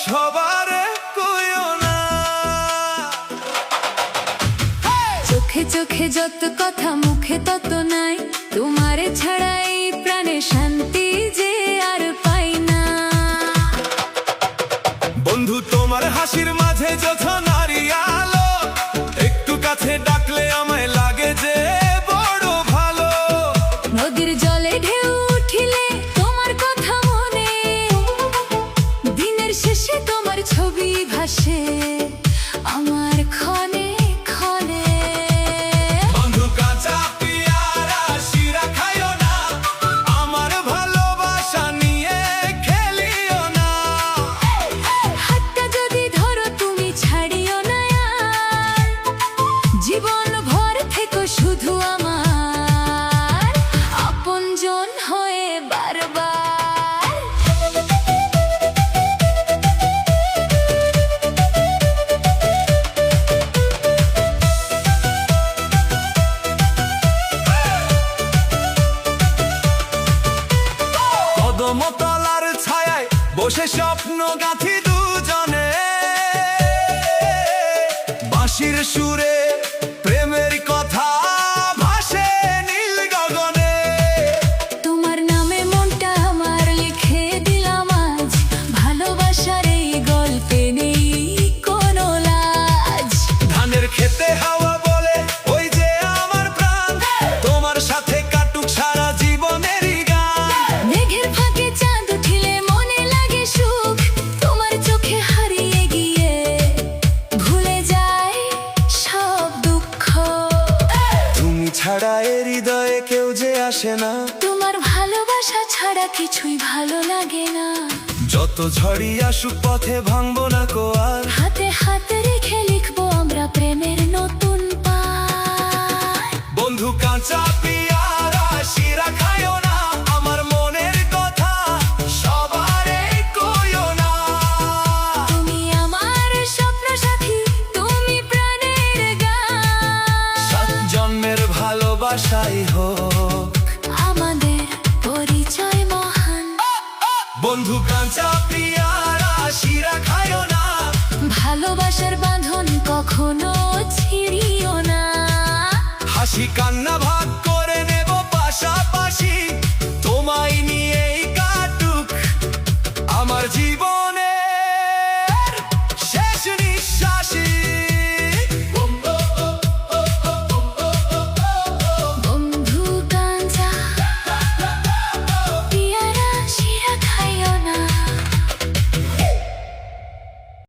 সবারে কইও না। চোখে চোখে যত কথা মুখে তত নাই, তোমারে ছাড়া এই প্রাণে শান্তি যে আর পাই না। বন্ধু তোমার হাসির মাঝে জোছনারি আলো, একটু কাছে ডাকলে আমায় লাগে যে বড় ভালো। নদীর জলে ঢেউ উঠিলে তোমার কথা মনে, দিনের শেষে তোমার ছবি ভাসে আমার ক্ষণে ক্ষণে। বন্ধু কাঁচা পেয়ারা শিরা খাইও না, আমার ভালোবাসা নিয়ে খেলিও না। হাতটা যদি ধরো তুমি ছাড়িও না আর, জীবন ভর থেকো শুধু আমার আপনজন হয়ে বারবার। কদমতলার ছায়ায় বসে স্বপ্ন গাঁথি দুজনে, বাঁশির সুরে প্রেমের কথা ভাসে নীল গগনে। তোমার নামে মনটা আমার লিখে দিলাম আজ, ভালোবাসার এই গল্পে নেই কোনো লাজ। ধানের খেতে হাওয়া বলে ওই যে আমার প্রাণ, তোমার সাথে কাটুক সারা জীবনেরই গান। মেঘের ফাঁকে চাঁদ উঠিলে মনে লাগে সুখ, তোমার চোখে হারিয়ে গিয়ে ভুলে যায় সব দুঃখ। তুমি ছাড়া এ হৃদয়ে কেউ যে আসে না, তোমার ভালোবাসা ছাড়া কিছুই ভালো লাগে না। যত ঝড়ি আসুক পথে ভাঙবো না কো আর। হাতে হাতে রেখে লিখবো আমরা প্রেমের নতুন পায়। বন্ধু কাঁচা পেয়ারা শিরা খাইও না, আমার মনের কথা সবারে কইও না। তুমি আমার স্বপ্ন সাথী, তুমি প্রাণের গান। সাত জন্মের ভালোবাসাই হোক আমাদের পরিচয় মহান। বন্ধু কাঁচা পেয়ারা শিরা খাইও না, ভালোবাসার বাঁধন কখনো ছিড়িও না। হাসি কান্না ভাগ করে নেব পাশাপাশি, তোমায় নিয়েই কাটুক আমার জীবন।